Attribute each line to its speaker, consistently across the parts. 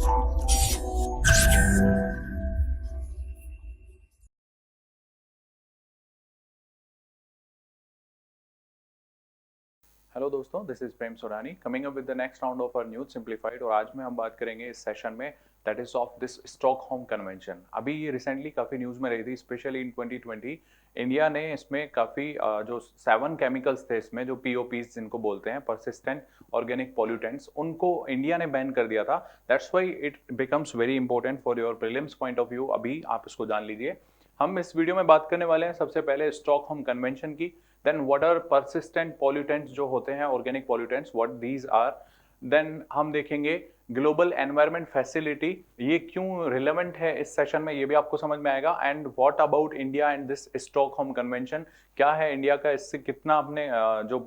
Speaker 1: Hello दोस्तों, this is Prem Sorani coming up with the next round of our news simplified. और आज में हम बात करेंगे इस सेशन में that is of this Stockholm convention. अभी ये रिसेंटली काफ़ी न्यूज़ में रही थी, स्पेशली इन 2020 इंडिया ने इसमें काफ़ी जो 7 केमिकल्स थे इसमें, जो पीओपीज जिनको बोलते हैं, परसिस्टेंट ऑर्गेनिक पॉल्यूटेंट्स, उनको इंडिया ने बैन कर दिया था। That's why it becomes very important for your prelims point of view. अभी आप इसको जान लीजिए। हम इस वीडियो में बात करने वाले हैं सबसे पहले स्टॉकहोम कन्वेंशन की, then what are persistent pollutants जो होते हैं, organic pollutants, what these are. Then हम देखेंगे ग्लोबल एनवायरनमेंट फैसिलिटी, ये क्यों रिलेवेंट है इस सेशन में, ये भी आपको समझ में आएगा। And what about India and this Stockholm convention, क्या है इंडिया का, इससे कितना अपने जो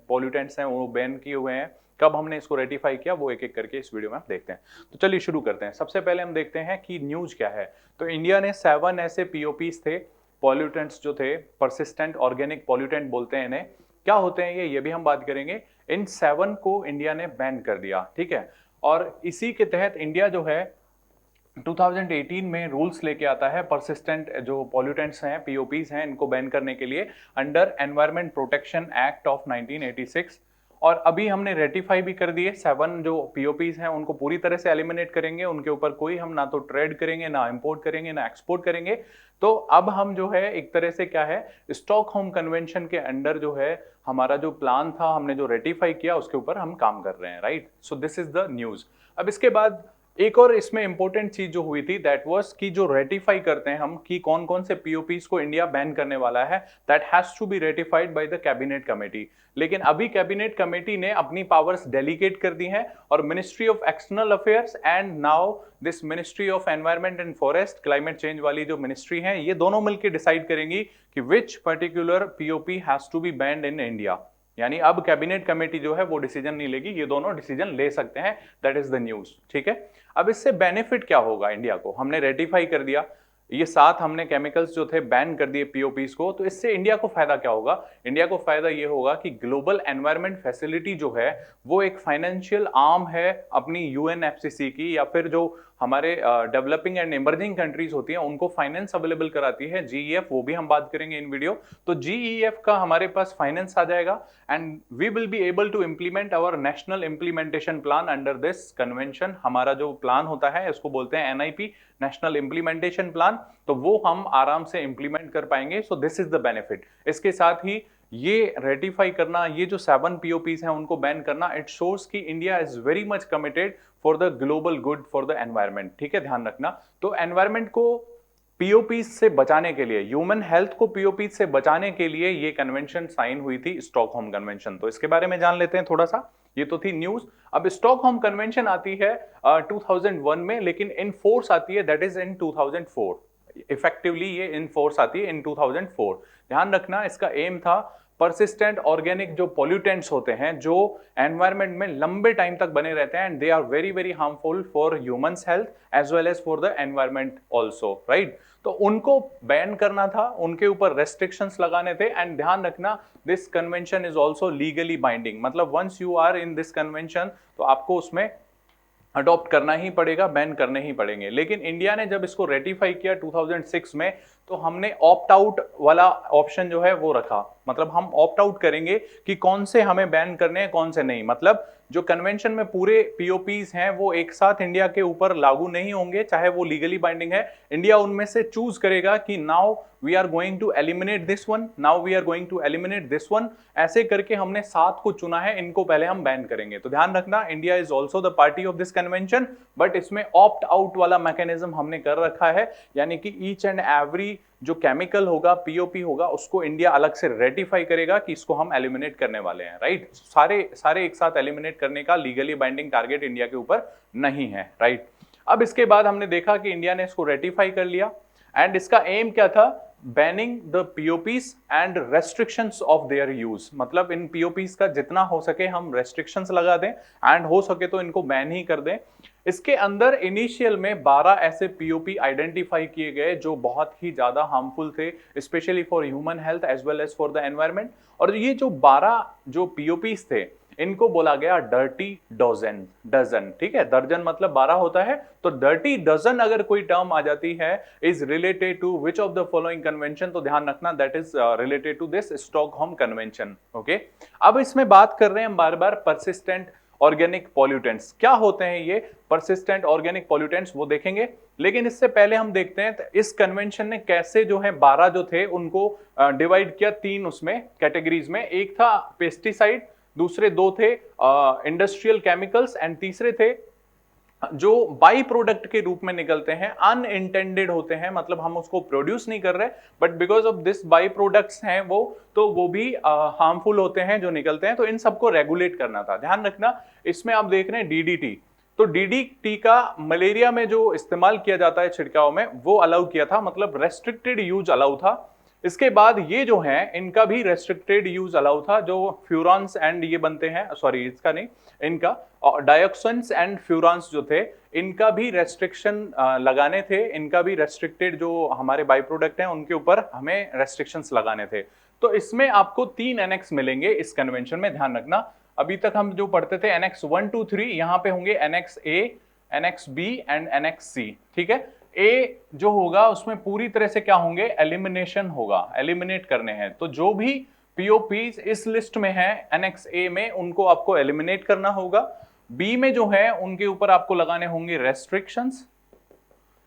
Speaker 1: पॉल्यूटेंट्स हैं वो बैन किए हुए हैं, कब हमने इसको रेटिफाई किया, वो एक एक करके इस वीडियो में आप देखते हैं। तो चलिए शुरू करते हैं। सबसे पहले हम देखते हैं कि न्यूज क्या है। तो इंडिया ने 7 ऐसे पीओपीज थे, पॉल्यूटेंट्स जो थे, परसिस्टेंट ऑर्गेनिक पॉल्यूटेंट बोलते हैं इन्हें। क्या होते हैं ये भी हम बात करेंगे। इन 7 को इंडिया ने बैन कर दिया, ठीक है। और इसी के तहत इंडिया जो है 2018 में रूल्स लेके आता है परसिस्टेंट जो पॉल्यूटेंट्स हैं, पीओपीज हैं, इनको बैन करने के लिए under environment protection act of 1986। और अभी हमने रेटिफाई भी कर दिए। 7 जो पीओपीज हैं उनको पूरी तरह से एलिमिनेट करेंगे, उनके ऊपर कोई हम ना तो ट्रेड करेंगे, ना इंपोर्ट करेंगे, ना एक्सपोर्ट करेंगे। तो अब हम जो है एक तरह से क्या है, स्टॉकहोम कन्वेंशन के अंडर जो है हमारा जो प्लान था, हमने जो रेटिफाई किया उसके ऊपर हम काम कर रहे हैं, right. So this is the news. अब इसके बाद एक और इसमें इंपॉर्टेंट चीज जो हुई थी, दैट वाज कि जो रेटिफाई करते हैं हम कि कौन कौन से पीओपीज को इंडिया बैन करने वाला है, that has to be ratified by the cabinet committee. लेकिन अभी कैबिनेट कमेटी ने अपनी पावर्स डेलीगेट कर दी हैं और ministry of external affairs and now this ministry of environment and forest, climate change वाली जो मिनिस्ट्री है, ये दोनों मिलकर डिसाइड करेंगी कि which particular POP has to be banned in India. यानी अब कैबिनेट कमेटी जो है वो डिसीजन नहीं लेगी, ये दोनों डिसीजन ले सकते हैं। दैट इज द न्यूज, ठीक है। अब इससे बेनिफिट क्या होगा इंडिया को, हमने रेटिफाई कर दिया, ये 7 हमने केमिकल्स जो थे बैन कर दिए पीओपीज को, तो इससे इंडिया को फायदा क्या होगा। इंडिया को फायदा ये होगा कि ग्लोबल एनवायरमेंट फैसिलिटी जो है वो एक फाइनेंशियल आर्म है अपनी यूएनएफसीसी की, या फिर जो हमारे डेवलपिंग एंड इमर्जिंग कंट्रीज होती हैं उनको फाइनेंस अवेलेबल कराती है, जीईएफ, वो भी हम बात करेंगे इन वीडियो। तो जीईएफ का हमारे पास फाइनेंस आ जाएगा and we will be able to implement our national implementation plan under this convention. हमारा जो प्लान होता है इसको बोलते हैं एनआईपी, नेशनल इंप्लीमेंटेशन प्लान, तो वो हम आराम से इंप्लीमेंट कर पाएंगे। So this is the benefit. इसके साथ ही ये रेटिफाई करना, ये जो 7 पीओपीज हैं उनको बैन करना, इट शोज कि India is very much committed for the global good for the environment, ठीक है, ध्यान रखना। तो एनवायरमेंट को पीओपीज से बचाने के लिए, ह्यूमन हेल्थ को पीओपीज से बचाने के लिए ये कन्वेंशन साइन हुई थी, स्टॉकहोम कन्वेंशन। तो इसके बारे में जान लेते हैं थोड़ा सा। ये तो थी न्यूज। अब स्टॉकहोम कन्वेंशन आती है 2001 में, लेकिन इन फोर्स आती है दैट इज इन 2004। इफेक्टिवली ये इन फोर्स आती है इन 2004। ध्यान रखना, इसका एम था परसिस्टेंट ऑर्गेनिक जो पॉल्यूटेंट्स होते हैं जो एनवायरमेंट में लंबे टाइम तक बने रहते हैं and they are very very harmful for humans health as well as for the environment also, right. तो उनको बैन करना था, उनके ऊपर रेस्ट्रिक्शंस लगाने थे। एंड ध्यान रखना, this convention is also legally binding, मतलब once you are in this convention तो आपको उसमें अडॉप्ट करना ही पड़ेगा, बैन करने ही पड़ेंगे। लेकिन इंडिया ने जब इसको रेटिफाई किया 2006 में, तो हमने ऑप्ट आउट वाला ऑप्शन जो है वो रखा, मतलब हम ऑप्ट आउट करेंगे कि कौन से हमें बैन करने हैं, कौन से नहीं। मतलब जो कन्वेंशन में पूरे पीओपीज हैं वो एक साथ इंडिया के ऊपर लागू नहीं होंगे, चाहे वो लीगली बाइंडिंग है। इंडिया उनमें से चूज करेगा कि now we are going to eliminate this one, now we are going to eliminate this one. ऐसे करके हमने 7 को चुना है, इनको पहले हम बैन करेंगे। तो ध्यान रखना, India is also the party of this convention, but इसमें ऑप्ट आउट वाला मैकेनिज्म हमने कर रखा है। यानी कि ईच एंड एवरी जो केमिकल होगा, पीओपी होगा, उसको इंडिया अलग से रेटिफाई करेगा कि इसको हम एलिमिनेट करने वाले हैं, राइट। सारे एक साथ एलिमिनेट करने का लीगली बाइंडिंग टारगेट इंडिया के ऊपर नहीं है, राइट। अब इसके बाद हमने देखा कि इंडिया ने इसको रेटिफाई कर लिया एंड इसका एम क्या था, banning the POPs and restrictions of their use. मतलब इन पीओपीज का जितना हो सके हम रेस्ट्रिक्शंस लगा दें एंड हो सके तो इनको बैन ही कर दें। इसके अंदर इनिशियल में 12 ऐसे पीओपी आइडेंटिफाई किए गए जो बहुत ही ज्यादा हार्मफुल थे, specially for human health as well as for the environment. और ये जो 12 जो पीओपीज थे, इनको बोला गया डर्टी डजन। डजन, ठीक है, दर्जन मतलब 12 होता है, तो डर्टी डजन अगर कोई टर्म आ जाती है is related to which of the following convention, तो ध्यान रखना that is related to this Stockholm convention. Okay, अब इसमें बात कर रहे हैं हम बार बार परसिस्टेंट ऑर्गेनिक पॉल्यूटेंट्स। क्या होते हैं ये परसिस्टेंट ऑर्गेनिक पॉल्यूटेंट्स, वो देखेंगे, लेकिन इससे पहले हम देखते हैं इस कन्वेंशन ने कैसे जो है 12 जो थे उनको डिवाइड किया तीन उसमें कैटेगरीज में। एक था पेस्टिसाइड, दूसरे दो थे इंडस्ट्रियल केमिकल्स, एंड तीसरे थे जो बाई प्रोडक्ट के रूप में निकलते हैं, अनइंटेंडेड होते हैं, मतलब हम उसको प्रोड्यूस नहीं कर रहे, but because of this by products हैं वो, तो वो भी हार्मफुल होते हैं जो निकलते हैं, तो इन सबको रेगुलेट करना था। ध्यान रखना, इसमें आप देख रहे हैं डीडीटी, तो डीडीटी का मलेरिया में जो इस्तेमाल किया जाता है छिड़काव में, वो अलाउ किया था, मतलब रेस्ट्रिक्टेड यूज अलाउ था। इसके बाद ये जो है इनका भी रेस्ट्रिक्टेड यूज अलाउ था, जो फ्यूरॉन्स एंड ये बनते हैं, सॉरी इसका नहीं, इनका डायोक्सिन्स एंड फ्यूरॉन्स जो थे, इनका भी रेस्ट्रिक्शन लगाने थे, इनका भी रेस्ट्रिक्टेड जो हमारे बाई प्रोडक्ट हैं उनके ऊपर हमें रेस्ट्रिक्शंस लगाने थे। तो इसमें आपको 3 एनेक्स मिलेंगे इस कन्वेंशन में, ध्यान रखना। अभी तक हम जो पढ़ते थे एनेक्स 1, 2, 3, यहाँ पे होंगे annex A, annex B and annex C, ठीक है। ए जो होगा उसमें पूरी तरह से क्या होंगे, एलिमिनेशन होगा, एलिमिनेट करने हैं, तो जो भी पीओपीज इस लिस्ट में है एनेक्स ए में उनको आपको एलिमिनेट करना होगा। बी में जो है उनके ऊपर आपको लगाने होंगे रेस्ट्रिक्शंस,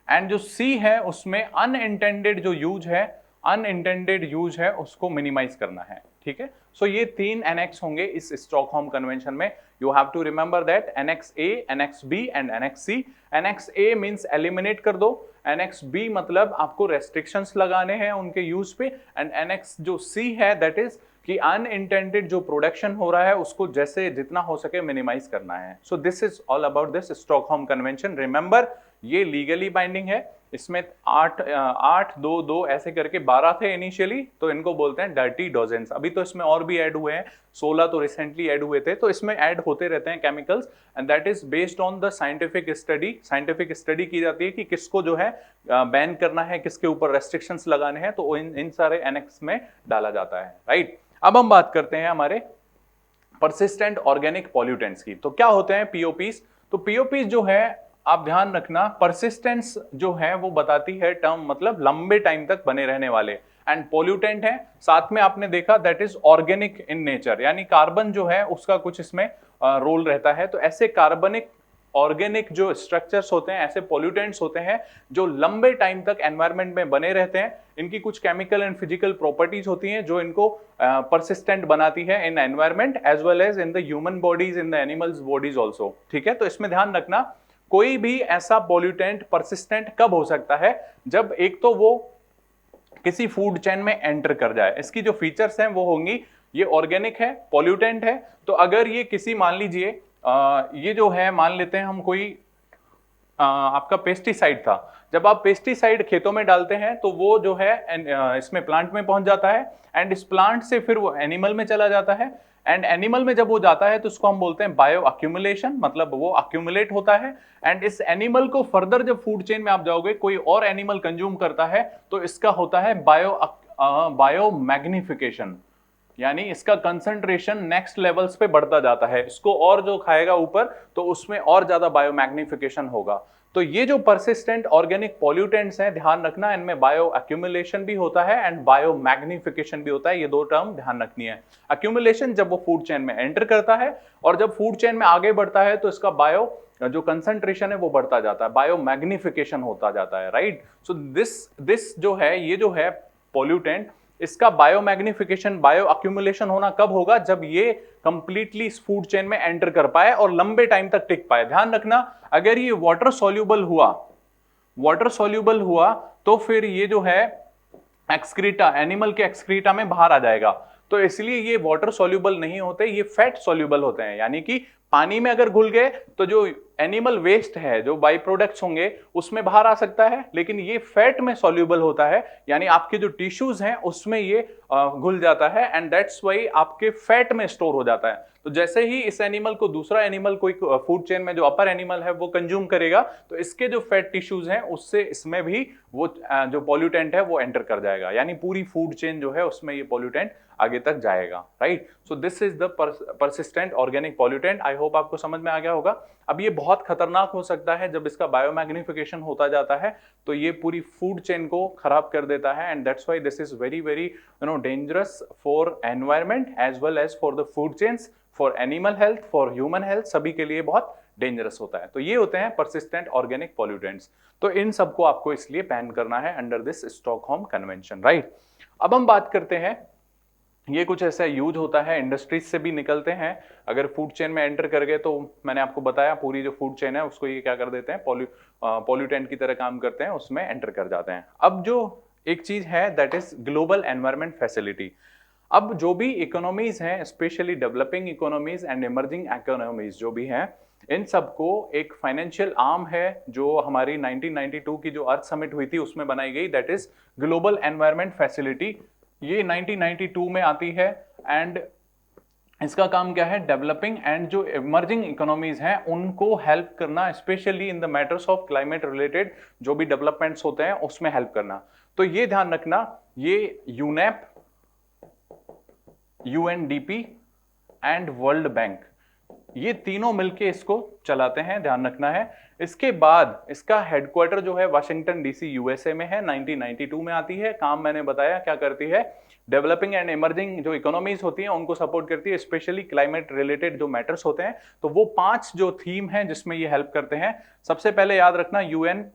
Speaker 1: एंड जो सी है उसमें अनइंटेंडेड जो यूज है, अनइंटेंडेड यूज है उसको मिनिमाइज करना है, ठीक है। सो ये 3 एनेक्स होंगे इस स्टॉकहोम कन्वेंशन में। You have to remember that annex A, annex B and annex C. Annex A means eliminate कर दो, एनेक्स बी मतलब आपको रेस्ट्रिक्शंस लगाने हैं उनके यूज पे, एंड एनेक्स जो सी है दैट इज कि अनइंटेंडेड जो प्रोडक्शन हो रहा है उसको जैसे जितना हो सके मिनिमाइज करना है। So this is all about this Stockholm convention. Remember ये लीगली बाइंडिंग है, इसमें 8, 2, 2 ऐसे करके 12 थे इनिशियली, तो इनको बोलते हैं डर्टी डोजेंस। अभी तो इसमें और भी ऐड हुए हैं, 16 तो रिसेंटली ऐड हुए थे, तो इसमें ऐड होते रहते हैं chemicals, and that is based on the scientific study. Scientific study की जाती है कि किसको जो है बैन करना है, किसके ऊपर रेस्ट्रिक्शंस लगाने हैं, तो इन सारे एनेक्स में डाला जाता है, राइट। अब हम बात करते हैं हमारे परसिस्टेंट ऑर्गेनिक पॉल्यूटेंट्स की। तो क्या होते हैं पीओपीज, तो पीओपीज जो है आप ध्यान रखना, परसिस्टेंस जो है वो बताती है टर्म, मतलब लंबे टाइम तक बने रहने वाले, एंड पॉल्यूटेंट है साथ में आपने देखा that is organic in nature, यानी कार्बन जो है उसका कुछ इसमें रोल रहता है। तो ऐसे कार्बनिक ऑर्गेनिक जो स्ट्रक्चर्स होते हैं, ऐसे पॉल्यूटेंट्स होते हैं जो लंबे टाइम तक एनवायरनमेंट में बने रहते हैं। इनकी कुछ केमिकल एंड फिजिकल प्रॉपर्टीज होती हैं जो इनको परसिस्टेंट बनाती है in environment as well as in the human bodies, in the animals bodies also, ठीक है। तो इसमें ध्यान रखना, कोई भी ऐसा पॉल्यूटेंट परसिस्टेंट कब हो सकता है, जब एक तो वो किसी फूड चेन में एंटर कर जाए। इसकी जो फीचर्स हैं वो होंगी, ये ऑर्गेनिक है, पॉल्यूटेंट है, तो अगर ये किसी, मान लीजिए ये जो है, मान लेते हैं हम कोई आपका पेस्टिसाइड था, जब आप पेस्टिसाइड खेतों में डालते हैं तो वो जो है इसमें प्लांट में पहुंच जाता है, एंड इस प्लांट से फिर वो एनिमल में चला जाता है, एंड एनिमल में जब वो जाता है तो उसको हम बोलते हैं बायो अक्यूमुलेशन, मतलब वो अक्यूमुलेट होता है, एंड इस एनिमल को फर्दर जब फूड चेन में आप जाओगे, कोई और एनिमल कंज्यूम करता है, तो इसका होता है बायो मैग्निफिकेशन, यानी इसका कंसंट्रेशन नेक्स्ट लेवल्स पे बढ़ता जाता है, इसको और जो खाएगा ऊपर तो उसमें और ज्यादा बायो मैग्निफिकेशन होगा। तो ये जो परसिस्टेंट ऑर्गेनिक पॉल्यूटेंट्स हैं, ध्यान रखना, इनमें बायो अक्यूमुलेशन भी होता है एंड बायो मैग्निफिकेशन भी होता है, ये दो टर्म ध्यान रखनी है। अक्यूमुलेशन जब वो फूड चेन में एंटर करता है, और जब फूड चेन में आगे बढ़ता है तो इसका बायो जो कंसंट्रेशन है वो बढ़ता जाता है, बायो मैग्निफिकेशन होता जाता है, राइट। सो दिस जो है, ये जो है पॉल्यूटेंट, इसका बायो मैग्निफिकेशन, बायो अक्यूमुलेशन होना कब होगा, जब ये कंप्लीटली इस फूड चेन में एंटर कर पाए और लंबे टाइम तक टिक पाए। ध्यान रखना, अगर ये वाटर सॉल्यूबल हुआ तो फिर ये जो है एक्सक्रीटा, एनिमल के एक्सक्रीटा में बाहर आ जाएगा, तो इसलिए ये वाटर सॉल्यूबल नहीं होते, ये फैट सॉल्यूबल होते हैं, यानी कि पानी में अगर घुल गए तो जो एनिमल वेस्ट है, जो बाई प्रोडक्ट्स होंगे उसमें बाहर आ सकता है, लेकिन ये फैट में सॉल्यूबल होता है, यानी आपके जो टिश्यूज हैं उसमें ये घुल जाता है, एंड दैट्स वाई आपके फैट में स्टोर हो जाता है। तो जैसे ही इस एनिमल को दूसरा एनिमल, कोई फूड चेन में जो अपर एनिमल है वो कंज्यूम करेगा, तो इसके जो फैट टिश्यूज हैं उससे इसमें भी वो जो पॉल्यूटेंट है वो एंटर कर जाएगा, यानी पूरी फूड चेन जो है उसमें ये पॉल्यूटेंट आगे तक जाएगा, right. So this is the persistent organic pollutant. I hope आपको समझ में आ गया होगा। अब ये बहुत खतरनाक हो सकता है जब इसका बायोमैग्निफिकेशन होता जाता है, तो ये पूरी फूड चेन को खराब कर देता है, and that's why this is very very dangerous for environment as well as for the food chains, for animal health, for human health, सभी के लिए बहुत डेंजरस होता है। तो ये होते हैं परसिस्टेंट ऑर्गेनिक पॉल्यूटेंट्स। तो इन सबको आपको इसलिए बैन करना है under this Stockholm convention, right. अब हम बात करते हैं, ये कुछ ऐसा यूज होता है, इंडस्ट्रीज से भी निकलते हैं, अगर फूड चेन में एंटर कर गए तो मैंने आपको बताया पूरी जो फूड चेन है उसको ये क्या कर देते हैं, पॉल्यूटेंट की तरह काम करते हैं, उसमें एंटर कर जाते हैं। अब जो एक चीज है that is global environment facility. अब जो भी इकोनॉमीज हैं, specially developing economies and emerging economies जो भी हैं, इन सबको एक फाइनेंशियल आर्म है जो हमारी 1992 की जो अर्थ समिट हुई थी उसमें बनाई गई, that is global environment facility. ये 1992 में आती है, एंड इसका काम क्या है, डेवलपिंग एंड जो इमर्जिंग इकोनॉमीज हैं उनको हेल्प करना, specially in the matters of climate related जो भी डेवलपमेंट्स होते हैं उसमें हेल्प करना। तो ये ध्यान रखना, ये UNEP, UNDP and world bank, ये तीनों मिलके इसको चलाते हैं, ध्यान रखना है। इसके बाद इसका हेडक्वार्टर जो है वाशिंगटन डीसी यूएसए में है, 1992 में आती है। काम मैंने बताया क्या करती है, डेवलपिंग एंड इमर्जिंग जो इकोनॉमीज होती हैं उनको सपोर्ट करती है, स्पेशली क्लाइमेट रिलेटेड जो मैटर्स होते हैं। तो वो 5 जो थीम हैं जिसमें ये हेल्प करते हैं। सबसे पहले याद रखना, यूएन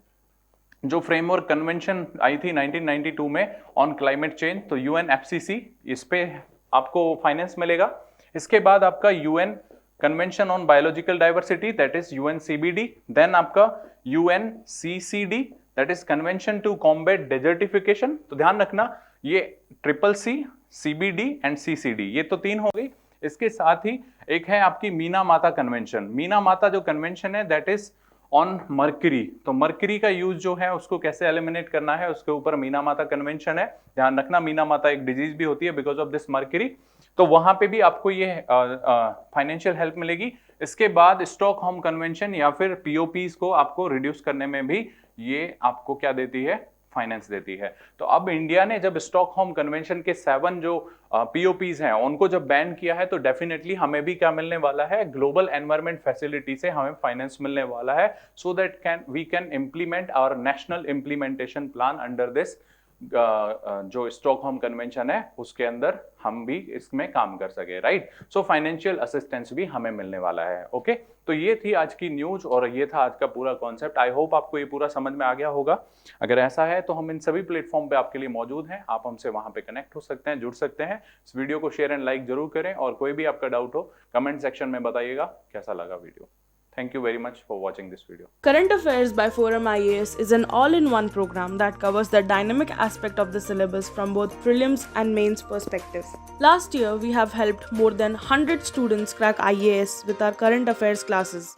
Speaker 1: जो फ्रेमवर्क कन्वेंशन आई थी 1992 में ऑन क्लाइमेट चेंज, तो यूएनएफसीसी, इस पे आपको फाइनेंस मिलेगा। इसके बाद आपका UN convention on biological diversity, that is UNCBD. Then आपका UNCCD, that is convention to combat desertification. तो ध्यान रखना, ये CCC, CBD एंड CCD, ये तो 3 हो गई। इसके साथ ही एक है आपकी मीना माता कन्वेंशन। मीना माता जो कन्वेंशन है दैट इज ऑन मर्करी। तो मर्करी का यूज जो है उसको कैसे एलिमिनेट करना है, उसके ऊपर मीना माता कन्वेंशन है। ध्यान रखना, मीना माता एक डिजीज भी होती है बिकॉज ऑफ दिस मर्करी। तो वहां पे भी आपको ये फाइनेंशियल हेल्प मिलेगी। इसके बाद स्टॉकहोम कन्वेंशन या फिर POPs को आपको रिड्यूस करने में भी ये आपको क्या देती है, फाइनेंस देती है। तो अब इंडिया ने जब स्टॉकहोम कन्वेंशन के 7 जो POPs हैं उनको जब बैन किया है, तो डेफिनेटली हमें भी क्या मिलने वाला है, ग्लोबल एनवायरमेंट फैसिलिटी से हमें फाइनेंस मिलने वाला है, so that we can implement our national implementation plan under this जो स्टॉकहोम कन्वेंशन है उसके अंदर हम भी इसमें काम कर सके, राइट। सो फाइनेंशियल असिस्टेंस भी हमें मिलने वाला है। ओके, तो ये थी आज की न्यूज और ये था आज का पूरा कॉन्सेप्ट। आई होप आपको ये पूरा समझ में आ गया होगा। अगर ऐसा है तो हम इन सभी प्लेटफॉर्म पे आपके लिए मौजूद हैं, आप हमसे वहां पे कनेक्ट हो सकते हैं, जुड़ सकते हैं। इस वीडियो को शेयर एंड लाइक जरूर करें, और कोई भी आपका डाउट हो कमेंट सेक्शन में बताइएगा कैसा लगा video. Thank you very much for watching this video.
Speaker 2: Current Affairs by Forum IAS is an all-in-one program that covers the dynamic aspect of the syllabus from both prelims and mains perspective. Last year, we have helped more than 100 students crack IAS with our current affairs classes.